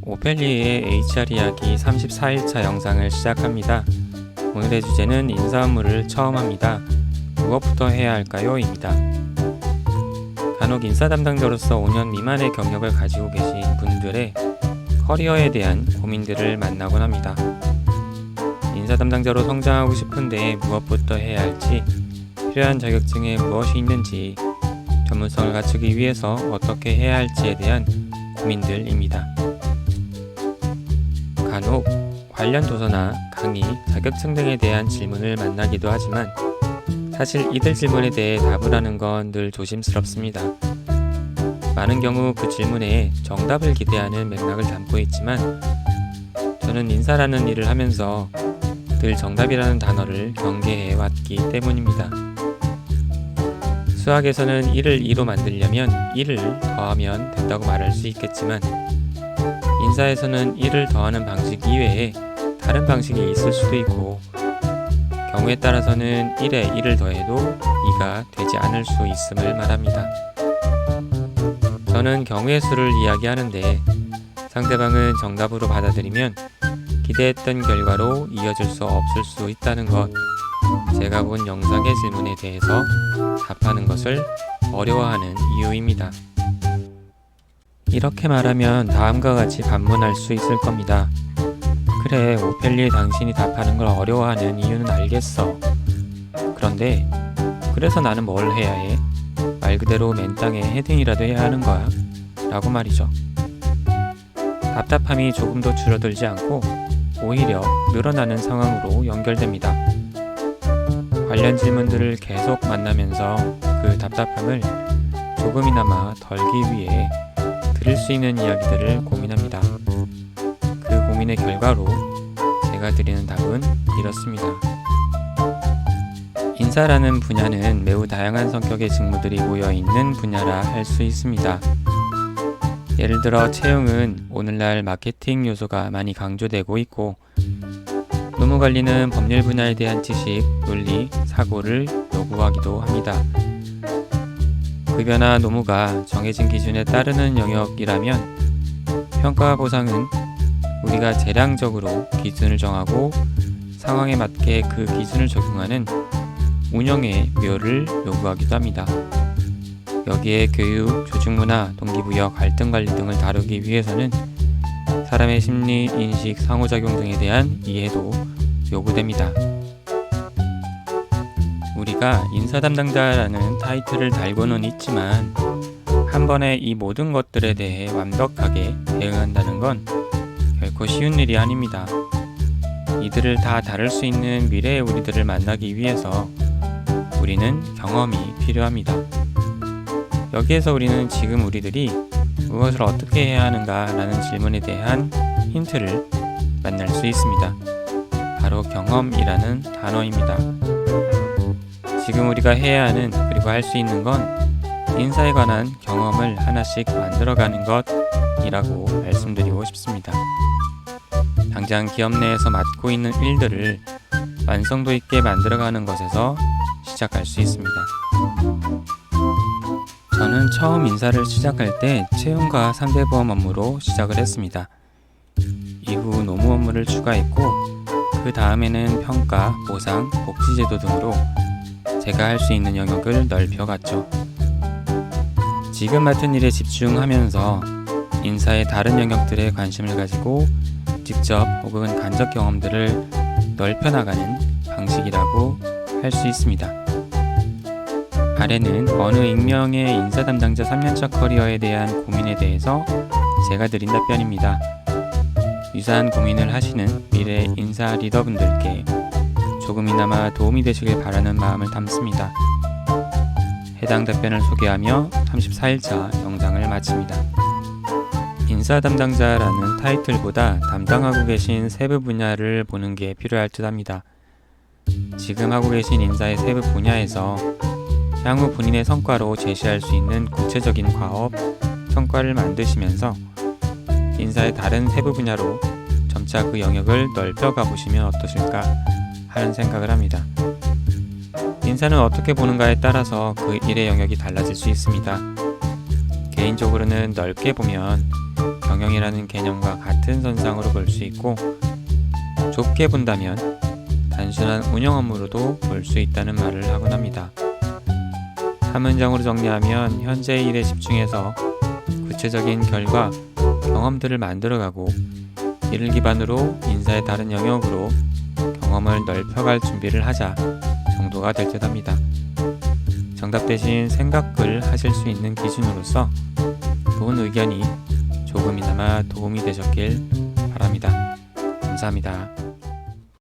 오펠리의 HR 이야기 34일차 영상을 시작합니다. 오늘의 주제는 인사 업무를 처음 합니다. 무엇부터 해야 할까요? 입니다. 간혹 인사 담당자로서 5년 미만의 경력을 가지고 계신 분들의 커리어에 대한 고민들을 만나곤 합니다. 인사 담당자로 성장하고 싶은데 무엇부터 해야 할지, 필요한 자격증에 무엇이 있는지, 전문성을 갖추기 위해서 어떻게 해야 할지에 대한 고민들입니다. 간혹 관련 도서나 강의, 자격증 등에 대한 질문을 만나기도 하지만 사실 이들 질문에 대해 답을 하는 건 늘 조심스럽습니다. 많은 경우 그 질문에 정답을 기대하는 맥락을 담고 있지만 저는 인사라는 일을 하면서 늘 정답이라는 단어를 경계해 왔기 때문입니다. 수학에서는 1을 2로 만들려면 1을 더하면 된다고 말할 수 있겠지만 인사에서는 1을 더하는 방식 이외에 다른 방식이 있을 수도 있고 경우에 따라서는 1에 1을 더해도 2가 되지 않을 수 있음을 말합니다. 저는 경우의 수를 이야기하는데 상대방은 정답으로 받아들이면 기대했던 결과로 이어질 수 없을 수 있다는 것, 제가 본 영상의 질문에 대해서 답하는 것을 어려워하는 이유입니다. 이렇게 말하면 다음과 같이 반문할 수 있을 겁니다. 그래, 오펠리 당신이 답하는 걸 어려워하는 이유는 알겠어. 그런데 그래서 나는 뭘 해야 해? 말 그대로 맨땅에 헤딩이라도 해야 하는 거야? 라고 말이죠. 답답함이 조금도 줄어들지 않고 오히려 늘어나는 상황으로 연결됩니다. 관련 질문들을 계속 만나면서 그 답답함을 조금이나마 덜기 위해 들을 수 있는 이야기들을 고민합니다. 그 고민의 결과로 제가 드리는 답은 이렇습니다. 인사라는 분야는 매우 다양한 성격의 직무들이 모여있는 분야라 할 수 있습니다. 예를 들어 채용은 오늘날 마케팅 요소가 많이 강조되고 있고, 노무관리는 법률 분야에 대한 지식, 논리, 사고를 요구하기도 합니다. 급여나 노무가 정해진 기준에 따르는 영역이라면 평가와 보상은 우리가 재량적으로 기준을 정하고 상황에 맞게 그 기준을 적용하는 운영의 묘를 요구하기도 합니다. 여기에 교육, 조직문화, 동기부여, 갈등 관리 등을 다루기 위해서는 사람의 심리, 인식, 상호작용 등에 대한 이해도 요구됩니다. 우리가 인사 담당자라는 타이틀을 달고는 있지만 한 번에 이 모든 것들에 대해 완벽하게 대응한다는 건 결코 쉬운 일이 아닙니다. 이들을 다 다룰 수 있는 미래의 우리들을 만나기 위해서 우리는 경험이 필요합니다. 여기에서 우리는 지금 우리들이 무엇을 어떻게 해야 하는가 라는 질문에 대한 힌트를 만날 수 있습니다. 바로 경험이라는 단어입니다. 지금 우리가 해야 하는, 그리고 할 수 있는 건 인사에 관한 경험을 하나씩 만들어가는 것이라고 말씀드리고 싶습니다. 당장 기업 내에서 맡고 있는 일들을 완성도 있게 만들어가는 것에서 시작할 수 있습니다. 저는 처음 인사를 시작할 때 채용과 상대보험 업무로 시작을 했습니다. 이후 노무 업무를 추가했고 그 다음에는 평가, 보상, 복지제도 등으로 제가 할 수 있는 영역을 넓혀갔죠. 지금 맡은 일에 집중하면서 인사의 다른 영역들에 관심을 가지고 직접 혹은 간접 경험들을 넓혀나가는 방식이라고 할 수 있습니다. 아래는 어느 익명의 인사 담당자 3년차 커리어에 대한 고민에 대해서 제가 드린 답변입니다. 유사한 고민을 하시는 미래 인사 리더분들께 조금이나마 도움이 되시길 바라는 마음을 담습니다. 해당 답변을 소개하며 34일차 영상을 마칩니다. 인사 담당자라는 타이틀보다 담당하고 계신 세부 분야를 보는 게 필요할 듯 합니다. 지금 하고 계신 인사의 세부 분야에서 향후 본인의 성과로 제시할 수 있는 구체적인 과업, 성과를 만드시면서 인사의 다른 세부 분야로 점차 그 영역을 넓혀가 보시면 어떠실까 하는 생각을 합니다. 인사는 어떻게 보는가에 따라서 그 일의 영역이 달라질 수 있습니다. 개인적으로는 넓게 보면 경영이라는 개념과 같은 선상으로 볼 수 있고, 좁게 본다면 단순한 운영 업무로도 볼 수 있다는 말을 하곤 합니다. 한 문장으로 정리하면 현재의 일에 집중해서 구체적인 결과, 경험들을 만들어가고 이를 기반으로 인사의 다른 영역으로 경험을 넓혀갈 준비를 하자 정도가 될 듯합니다. 정답 대신 생각을 하실 수 있는 기준으로서 좋은 의견이 조금이나마 도움이 되셨길 바랍니다. 감사합니다.